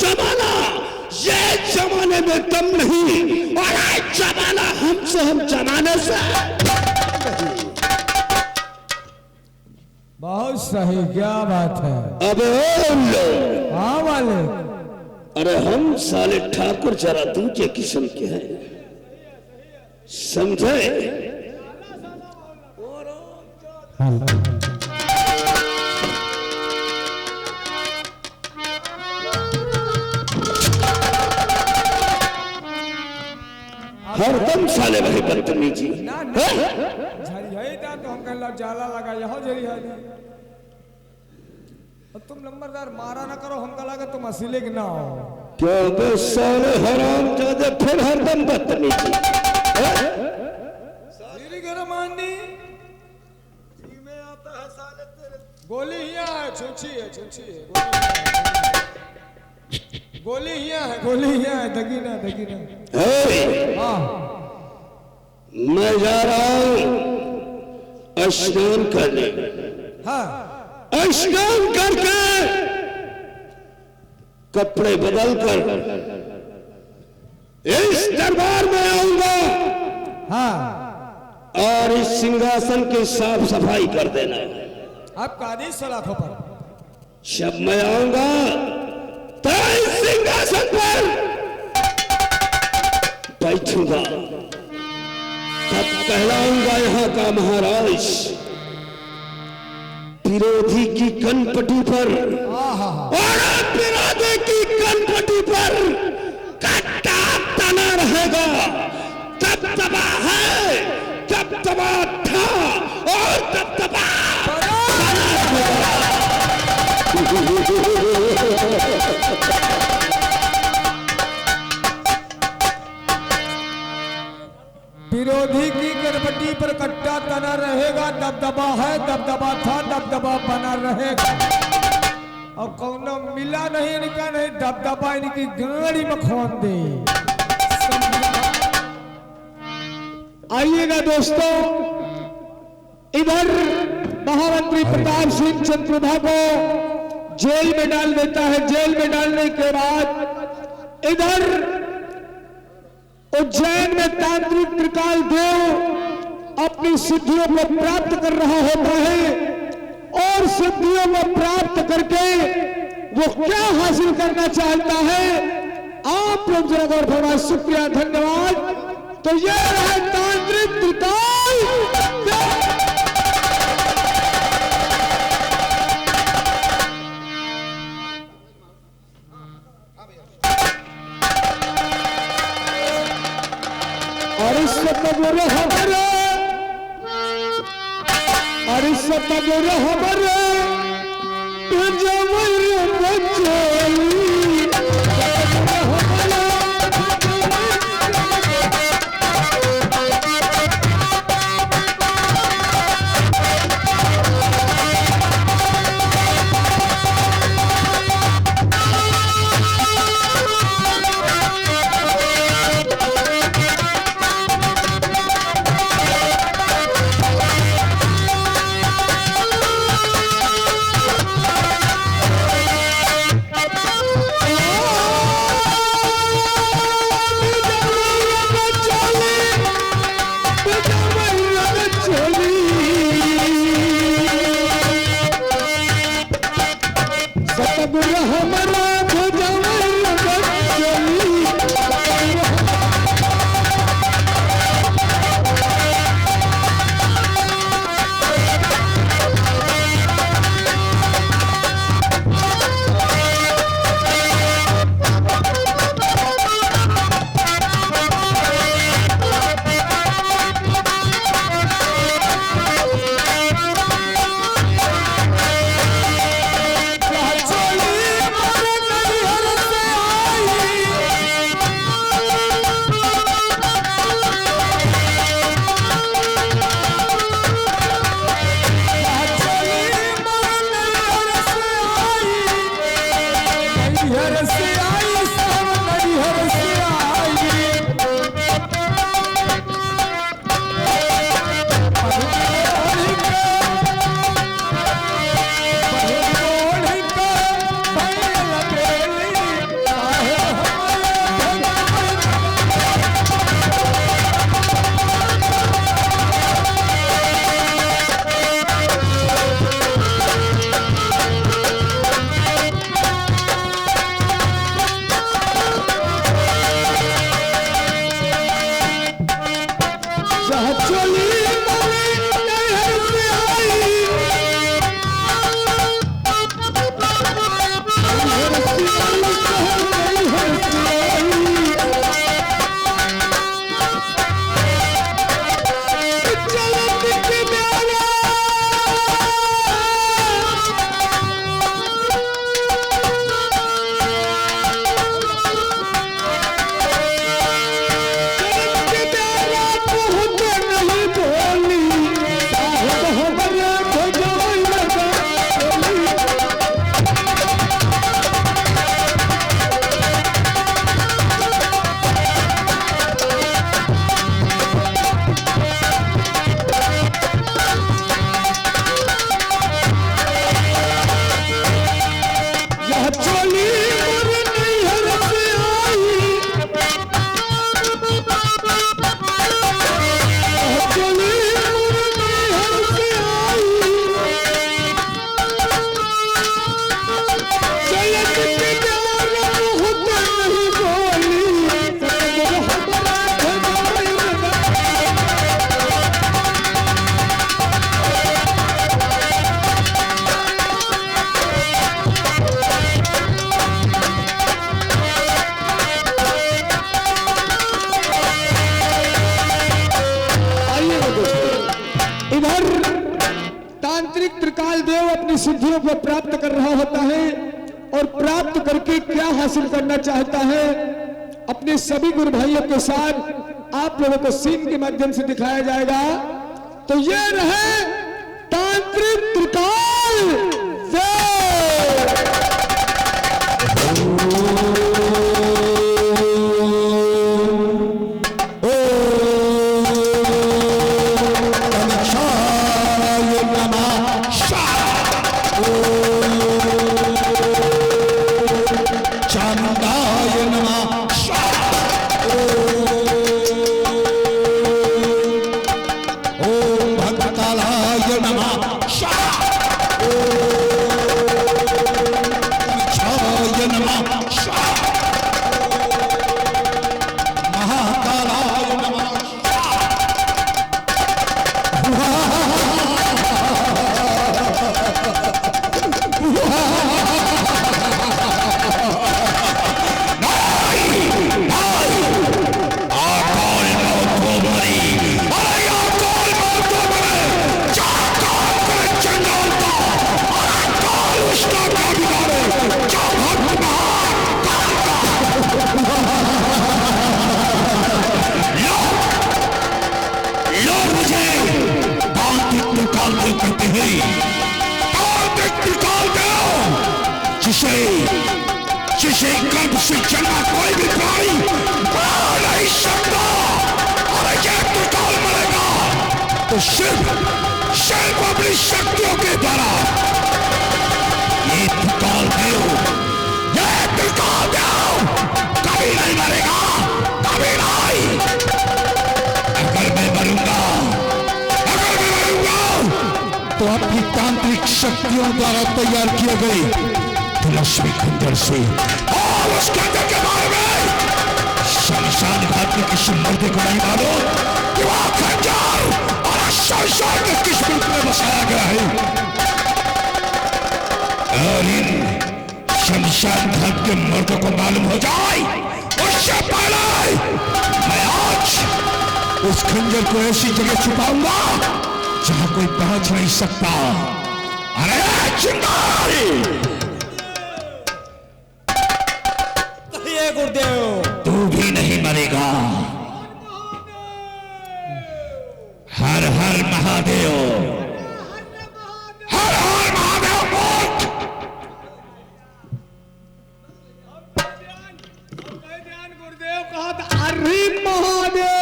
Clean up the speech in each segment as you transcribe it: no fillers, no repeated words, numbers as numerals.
जमाना, ये जमाने में दम नहीं और ये जमाना हमसे, हम जमाने से। बहुत सही, क्या बात है। अबे लो, हाँ वाले, अरे हम साले ठाकुर जरा दूसरे किस्म के हैं, समझे? हरदम साले वही बदतमीजी। ना ना झरियाई था तो हम कहला जाला लगा यहाँ झरियाई। और तुम नंबरदार मारा ना करो, हमका लगा तुम असीले के ना हो। क्यों बे साले हराम जादे, फिर हरदम बदतमीजी। साली गरमानी जी में आता है साले तेरे। गोली यहाँ है, छुछी है, छुछी है। गोली यहाँ है, गोली यहाँ है, दगीना दगीना। हाँ, मैं जा रहा हूं स्नान करने। हाँ, स्नान करके कपड़े बदल कर इस दरबार में आऊंगा। हाँ, और इस सिंहासन की साफ सफाई कर देना। आपका आदेश सलाखों पर। जब मैं आऊंगा तो इस सिंहासन पर बैठूंगा, तब कहलाऊंगा यहाँ का महाराज। विरोधी की कनपटी पर और विरोधी की कनपटी पर कट्टा तना रहेगा। दबदबा है, दबदबा था और दबदबा विरोधी की कनपटी पर कट्टा तना रहेगा। दबदबा है, दबदबा था, दबदबा बना रहेगा। और कौनो मिला नहीं, इनका नहीं दबदबा, इनकी गाड़ी में खोन दे। आइएगा दोस्तों, इधर महामंत्री प्रताप सिंह चंद्रप्रभा को जेल में डाल देता है। जेल में डालने के बाद इधर उज्जैन में तांत्रिक त्रिकाल देव अपनी सिद्धियों को प्राप्त कर रहा होता है। और सिद्धियों को प्राप्त करके वो क्या हासिल करना चाहता है, आप लोग जरा गौर फरमाएं। शुक्रिया, धन्यवाद। तो ये है तांत्रिक त्रिकाल देव। और इस सतगुरु हमारे, और इस सतगुरु हमारे जमर बचोली। सिद्धियों को प्राप्त कर रहा होता है और प्राप्त करके क्या हासिल करना चाहता है, अपने सभी गुरु भाइयों के साथ आप लोगों को सीन के माध्यम से दिखाया जाएगा। तो ये रहे तांत्रिक त्रिकाल देव। जिसे गर्भ से जन्मा कोई भी प्राणी मार नहीं सकता, और जब त्रिकाल मरेगा तो सिर्फ अपनी शक्तियों के द्वारा। ये त्रिकाल देव कभी नहीं मरेगा, कभी नहीं। अगर मैं मरूंगा तो अपनी तांत्रिक शक्तियों द्वारा तैयार किए गए लक्ष्मी खंजर से, और उस खंजर के बारे में शमशान घाट के किसी मुर्दे को नहीं मालूम कि वह खंजर और शमशान के किस रूप में बसाया गया है। और इन शमशान घाट के मुर्दों को मालूम हो जाए उससे पहले मैं आज उस खंजर को ऐसी जगह छुपाऊंगा जहां कोई पहुंच नहीं सकता। अरे चिंगारी गुरुदेव, तू भी नहीं मरेगा। हर हर महादेव, हर हर महादेव बोल। गुरुदेव कहा था अरे महादेव,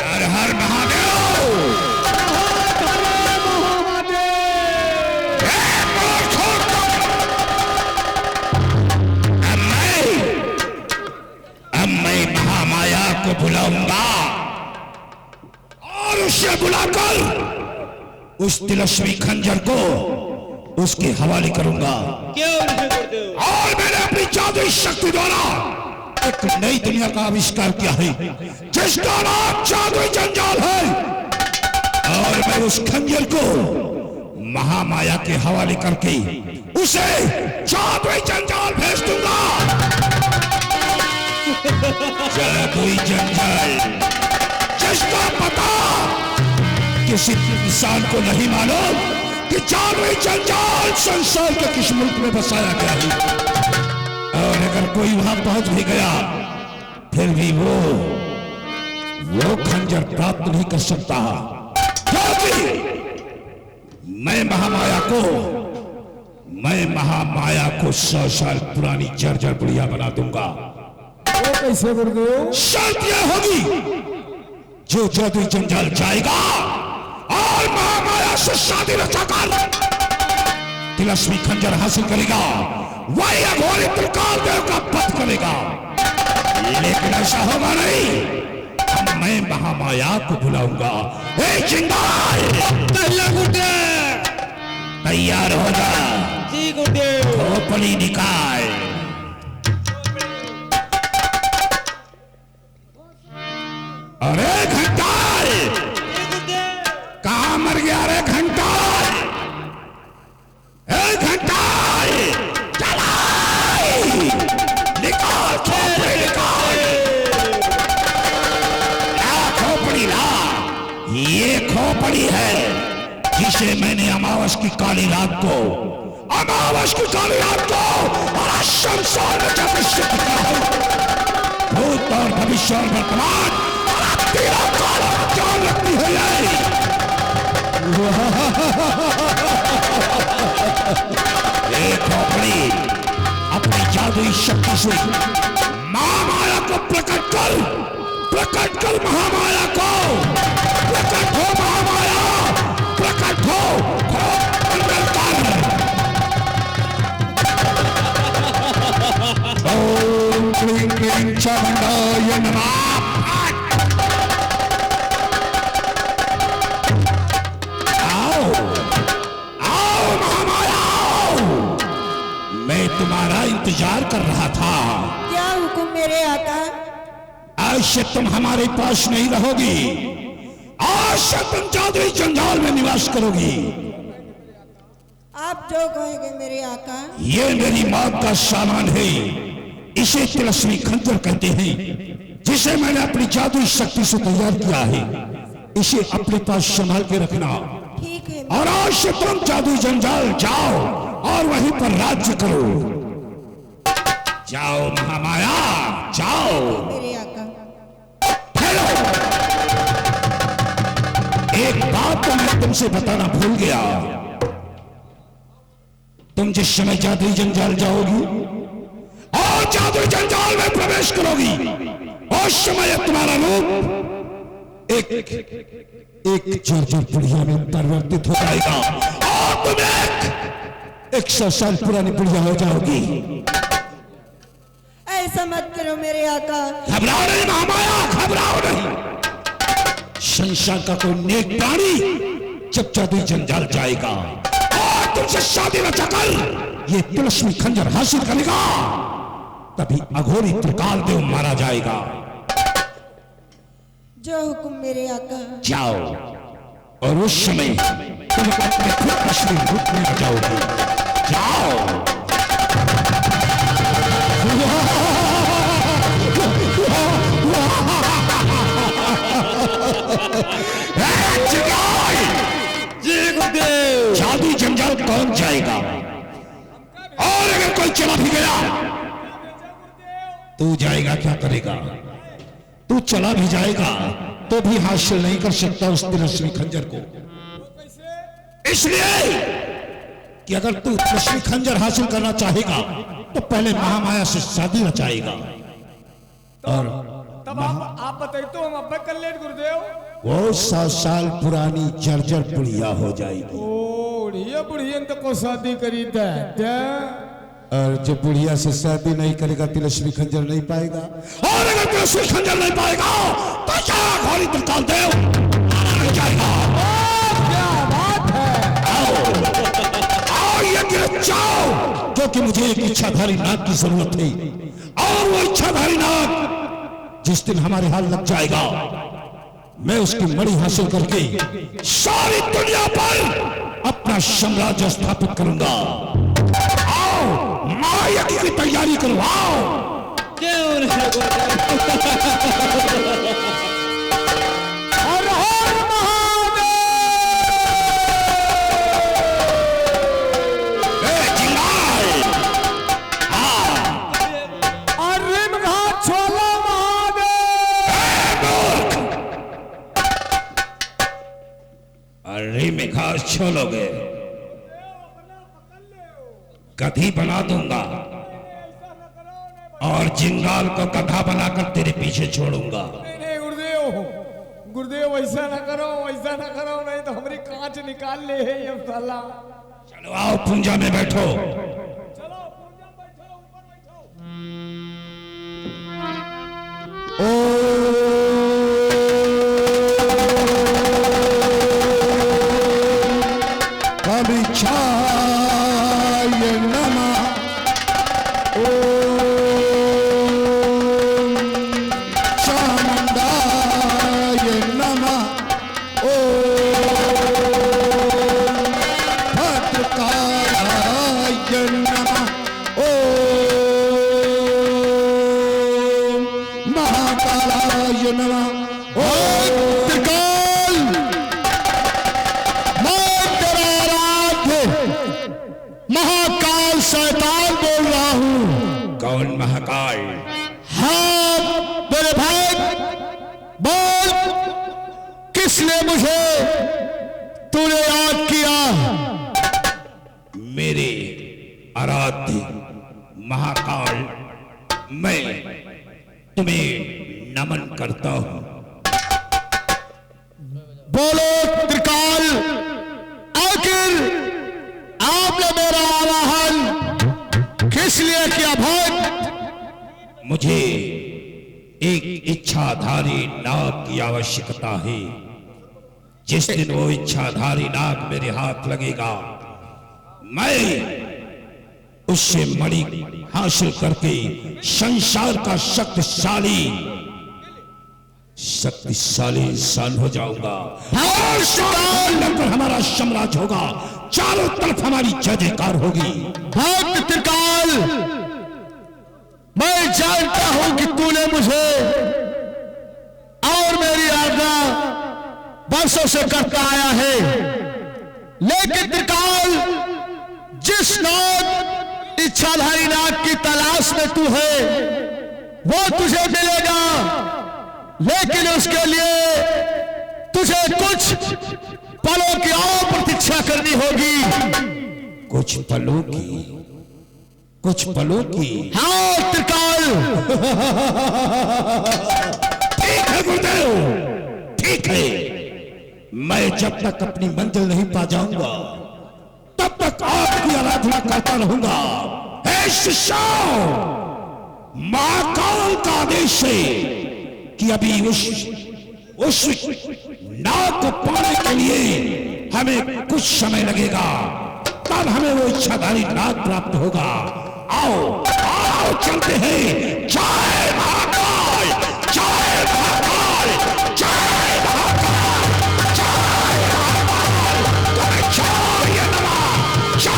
हर हर महादेव, को बुलाऊंगा और उसे बुलाकर उस तिलस्मी खंजर को उसके हवाले करूंगा। और मैंने अपनी जादुई शक्ति द्वारा एक नई दुनिया का आविष्कार किया है जिसका नाम जादुई जंजाल है, और मैं उस खंजर को महामाया के हवाले करके उसे जादुई जंजाल भेज दूंगा। जादुई जंजाल जिसका पता किसी इंसान को नहीं मालूम कि जादुई जंजाल संसार के किस मुल्क में बसाया गया है, और अगर कोई वहां पहुंच भी गया फिर भी वो खंजर प्राप्त नहीं कर सकता, क्योंकि मैं महामाया को 100 साल पुरानी जर्जर बुढ़िया बना दूंगा। वो कैसे गुरुदेव? शर्त यह होगी जो जादुई जंजाल जाएगा और महामाया से शादी रचाकर तिलस्मी खंजर हासिल करेगा, वही अघोरी त्रिकाल देव का वध करेगा। लेकिन ऐसा होगा नहीं, मैं महामाया को बुलाऊंगा। तैयार हो जा। जी गुरुदेव। खोपड़ी निकाल। अरे घंटाल, कहां मर गया रे घंटाल? घंटाल निकाल, खोपड़ी निकाल, खोपड़ी ला। ये खोपड़ी है जिसे इसलिए मैंने अमावस की काली रात को और शमशान में जब स्थित किया हूं, भूत और भविष्य और वर्तमान तेरा काला जान रखती है ये। एक खोपड़ी अपनी जादुई शक्ति से महामाया को प्रकट कर महामाया को प्रकट हो, महामाया प्रकट हो, ओम क्लीं क्लीं चामुंडाय नमः। आओ महामाया, मैं तुम्हारा इंतजार कर रहा था। क्या हुक्म मेरे आका? आज से तुम हमारे पास नहीं रहोगी, आज से तुम जादुई जंजाल में निवास करोगी। आप जो कहेंगे मेरे आका। ये मेरी मौत का सामान है, इसे तिलस्मी खंजर कहते हैं, जिसे मैंने अपनी जादुई शक्ति से तैयार किया है। इसे अपने पास संभाल के रखना। ठीक है। और आज से तुम जादुई जंजाल जाओ और वहीं पर राज्य करो। जाओ महामाया, जाओ। मेरे आका। हेलो, एक बात तो मैं तुमसे बताना भूल गया। तुम जिस समय जादुई जंजाल जाओगी और जादुई जंजाल में प्रवेश करोगी, उस समय तुम्हारा रूप एक जर्जर बुढ़िया में परिवर्तित हो जाएगा और तुम 100 साल पुरानी बुढ़िया हो जाओगी। ऐसा मत करो मेरे आका। घबराओ नहीं महामाया, घबराओ नहीं। संसार का कोई नेक प्राणी जब जादुई जंजाल जाएगा और तुमसे शादी रचाकर ये तिलस्मी खंजर हासिल करेगा, तभी अघोरी त्रिकाल देव मारा जाएगा। जो हुक्म मेरे आका। जाओ और उस समय तुम अपने खुद असली रूप में आ जाओगे। जाओ। जादुई जंजाल कौन जाएगा? और अगर कोई चला भी गया, तू जाएगा क्या करेगा? तू चला भी जाएगा तो भी हासिल नहीं कर सकता उस तिलस्मी खंजर को। इसलिए कि अगर तू तिलस्मी खंजर हासिल करना चाहेगा तो पहले महामाया से शादी रचाएगा। और तब आप बताइए तो हम अब कर ले गुरुदेव। वो 100 साल पुरानी जर्जर बुढ़िया हो जाएगी। बुढ़िया बुढ़ियन तो को शादी करी था। और जब बुढ़िया से शादी नहीं करेगा तिलस्मी खंजर नहीं पाएगा, और अगर तिलस्मी खंजर नहीं पाएगा तो क्या घोरी त्रिकाल देव जाएगा। क्या बात है। आओ ये गिर जाओ, क्योंकि मुझे एक इच्छाधारी नाग की जरूरत है। और वो इच्छाधारी नाग जिस दिन हमारे हाथ लग जाएगा, मैं उसकी मणि हासिल करके सारी दुनिया पर अपना साम्राज्य स्थापित करूंगा। आओ माया की तैयारी करो। आओ। हर हर महादेव। अरे घाट छोला महादेव। अरे में घास छोलोगे, गधी बना दूंगा और जिंगाल को गधा बनाकर तेरे पीछे छोड़ूंगा। नहीं गुरुदेव, गुरुदेव ऐसा ना करो, ऐसा ना करो, नहीं तो हमारी कांच निकाल ले है ये साला। चलो आओ पूंजा में बैठो। चलो पूजा बैठो, ऊपर बैठो। कविच्छाय नमः। ओम चामुंडाय नमः। ओम भद्रकाय नमः। ओम महाकालाय नमः। ओम त्रिकाल मैं तेरा भाई। हाँ मेरे भाई, बोल किसने मुझे तूने याद किया? मेरे आराध्य महाकाल, मैं तुम्हें नमन करता हूं। बोलो त्रिकाल, आखिर आपने मेरा आवाहन किस लिए किया भाई? मुझे एक इच्छाधारी नाग की आवश्यकता है। जिस दिन वो इच्छाधारी नाग मेरे हाथ लगेगा, मैं उससे मणि हासिल करके संसार का शक्तिशाली इंसान हो जाऊंगा। और लगकर हमारा साम्राज्य होगा, चारों तरफ हमारी जय जयकार होगी। भक्त त्रिकाल, मैं जानता हूं कि तूने मुझे और मेरी आज्ञा वर्षों से करता आया है, लेकिन त्रिकाल, जिस नाग इच्छाधारी नाग की तलाश में तू है वो तुझे मिलेगा, लेकिन उसके लिए तुझे कुछ पलों की और प्रतीक्षा करनी होगी। कुछ पलों की। हाँ त्रिकाल। ठीक है गुरुदेव, ठीक है। मैं जब तक अपनी मंजिल नहीं पा जाऊंगा तब तक आपकी आराधना करता रहूंगा। हे शिष्यों, महाकाल का आदेश है कि अभी उस नाग को पाने के लिए हमें कुछ समय लगेगा, तब हमें वो इच्छाधारी नाग प्राप्त होगा। आओ आओ चलते हैं। जय महाकाल, जय महाकाल, जय महाकाल, जय महाकाल, जय नमः, जय नमः।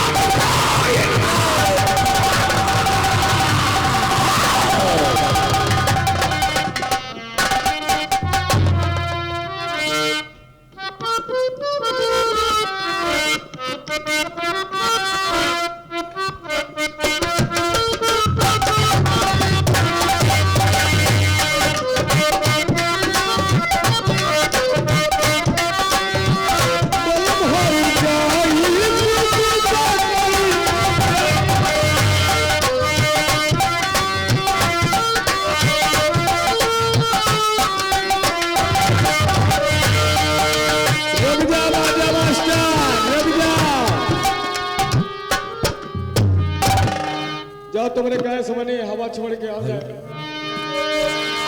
तुमने कहा समझ नहीं, हवा छोड़ के आ जाए।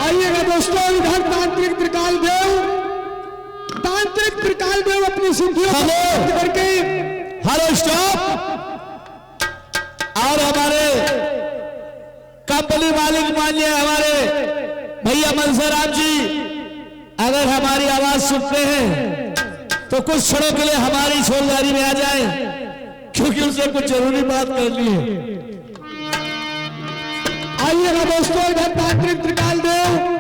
आइएगा दोस्तों, इधर तांत्रिक त्रिकाल देव अपनी सिद्धियों को प्राप्त करके। Hello stop. और हमारे कंपनी मालिक मानिए हमारे भैया मनसराम जी, अगर हमारी आवाज सुनते हैं तो कुछ क्षणों के लिए हमारी छोड़दारी में आ जाएं, क्योंकि उनसे कुछ जरूरी बात करनी है। आइएगा दोस्तों, इधर तांत्रिक त्रिकाल देव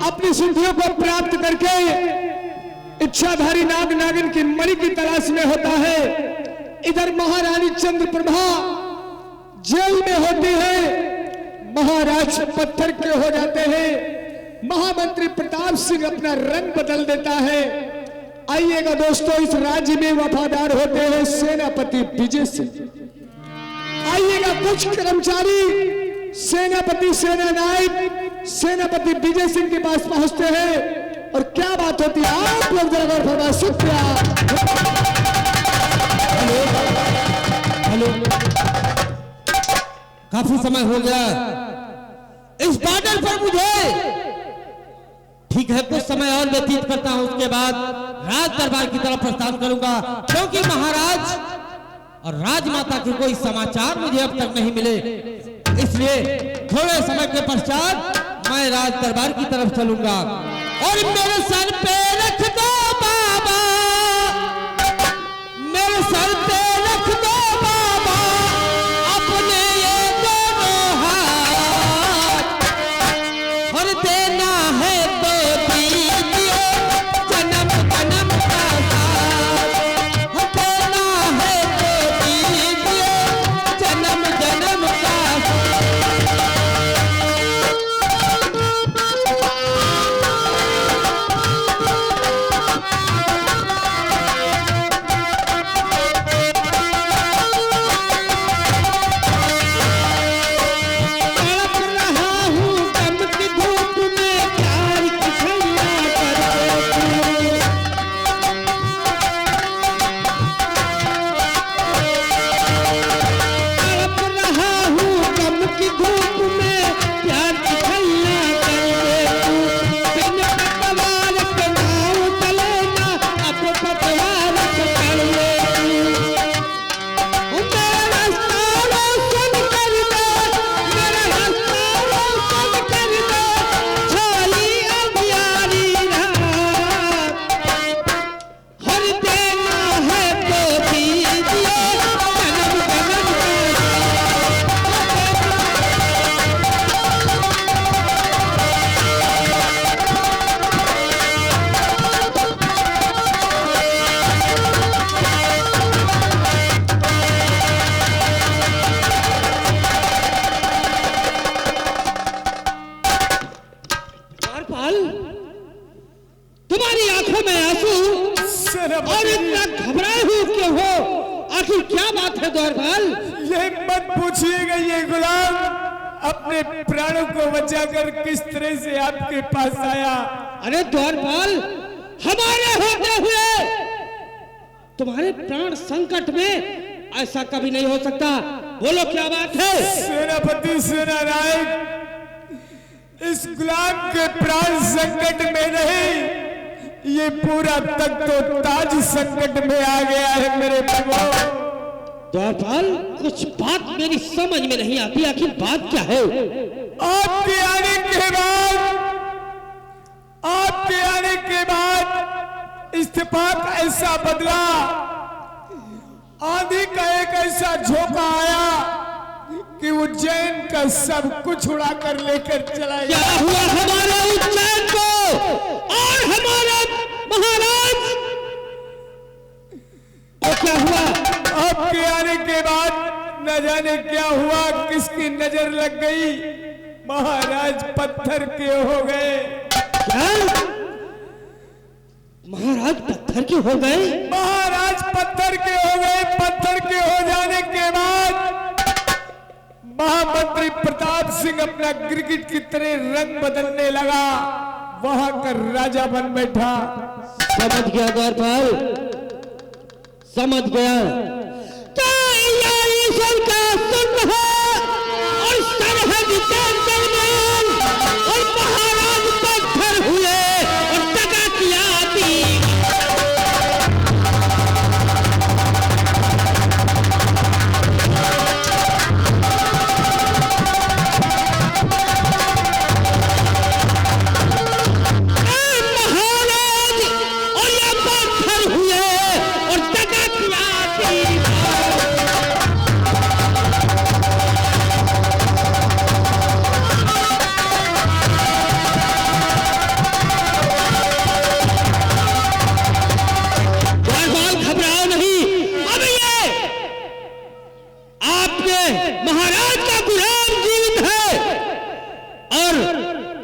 अपनी सिद्धियों को प्राप्त करके इच्छाधारी नाग नागिन की मणि की तलाश में होता है। इधर महारानी चंद्रप्रभा जेल में होती है, महाराज पत्थर के हो जाते हैं, महामंत्री प्रताप सिंह अपना रंग बदल देता है। आइएगा दोस्तों, इस राज्य में वफादार होते हैं सेनापति विजय सिंह। आइएगा कुछ कर्मचारी सेनापति सेनानायक सेनापति विजय सिंह के पास पहुंचते हैं, और क्या बात होती है आप लोग जरा गौर फरमाएं। शुक्रिया। हेलो, काफी समय हो गया इस बॉर्डर पर, मुझे ठीक है कुछ समय और व्यतीत करता हूं, उसके बाद राज दरबार की तरफ प्रस्थान करूंगा, क्योंकि महाराज और राजमाता के कोई समाचार मुझे अब तक नहीं मिले। इसलिए थोड़े समय के पश्चात मैं राज दरबार की तरफ चलूंगा। और मेरे सर पे रख दो बाबा, मेरे सर पे रख दो बाबा अपने ये दोनों हाथ, और देना है तो दीजिए जन्म जन्म का साथ, देना है तो दीजिए जन्म जन्म का साथ। आंखों में आंसू और सेनापति इतना घबराए हुए क्यों हो? आखिर क्या बात है द्वारपाल? ये मत पूछिएगा, ये गुलाम अपने प्राणों को बचाकर किस तरह से आपके पास आया। अरे द्वारपाल, हमारे होते हुए तुम्हारे प्राण संकट में, ऐसा कभी नहीं हो सकता। बोलो क्या बात है? सेनापति सेनानायक, इस गुलाम के प्राण संकट में नहीं, ये पूरा तक तो ताज संकट में आ गया है मेरे प्रभु। द्वारपाल, कुछ बात मेरी समझ में नहीं आती, आखिर बात क्या है? आपके आने के बाद, आपके आने के बाद इत्तेफाक ऐसा बदला, आंधी का एक ऐसा झोंका आया कि उज्जैन का सब कुछ उड़ाकर लेकर चला क्या गया। हुआ हमारे उज्जैन को और हमारा महाराज को क्या हुआ? आपके आने के बाद न जाने क्या हुआ, किसकी नजर लग गई, महाराज पत्थर के हो गए। क्या महाराज पत्थर के हो गए? महाराज पत्थर के हो गए। पत्थर के हो जाने के बाद महामंत्री प्रताप सिंह अपना गिरगिट की तरह रंग बदलने लगा, वहां का राजा बन बैठा। समझ गया द्वारपाल, समझ गया। क्या यारी सबका सुन है और सरहद के दरमियान और महाराज पत्थर हुए और टका किया आती। महाराज और ये पत्थर हुए और टका किया आती। द्वारपाल, घबराओ नहीं, अब ये आपके महाराज का गुलाम जीवित है और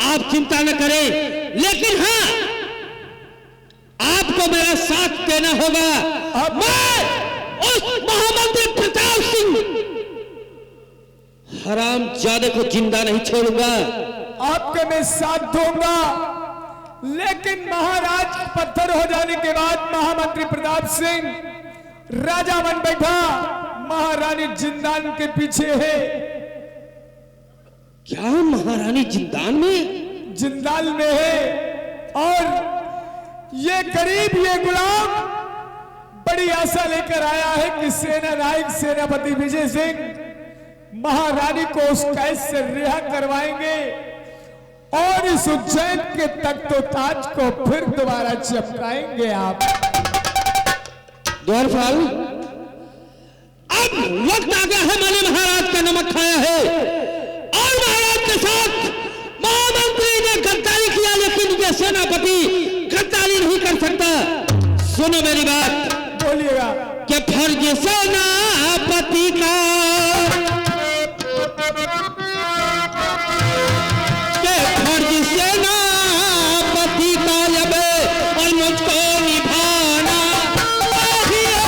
आप चिंता न करें, लेकिन हाँ, आपको मेरा साथ देना होगा। मैं उस महामंत्री प्रताप सिंह हरामजादे को जिंदा नहीं छोड़ूंगा। आपके मैं साथ दूंगा, लेकिन महाराज पत्थर हो जाने के बाद महामंत्री प्रताप सिंह राजा बन बैठा, महारानी जिंदान के पीछे है। क्या महारानी जिंदान में? जिंदाल में है। और ये गरीब, ये गुलाम बड़ी आशा लेकर आया है कि सेना नायक सेनापति विजय सिंह महारानी को उस कैद से रिहा करवाएंगे और इस उज्जैन के तख्तो ताज को फिर दोबारा चमकाएंगे। आप द्वारपाल, अब वक्त आ गया है, मैंने महाराज का नमक खाया है और महाराज के साथ महामंत्री ने गद्दारी किया, लेकिन ये सेनापति गद्दारी नहीं कर सकता। सुनो मेरी बात, बोलिएगा। कि फर्ज सेनापति का, कि फर्ज सेनापति का अब और मुझको निभाना चाहिए।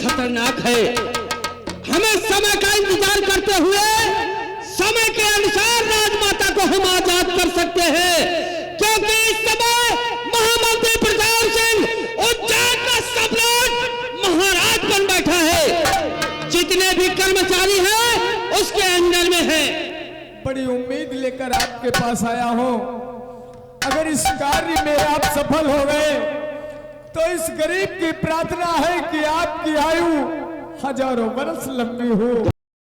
खतरनाक है। हमें समय का इंतजार करते हुए समय के अनुसार राजमाता को हम आजाद कर सकते हैं, क्योंकि इस समय महामंत्री प्रताप सिंह उज्जैन का सम्राट महाराज बन बैठा है। जितने भी कर्मचारी हैं उसके अंडर में है। बड़ी उम्मीद लेकर आपके पास आया हूं। अगर इस कार्य में आप सफल हो गए तो इस गरीब की प्रार्थना है कि आपकी आयु हजारों वर्ष लंबी हो।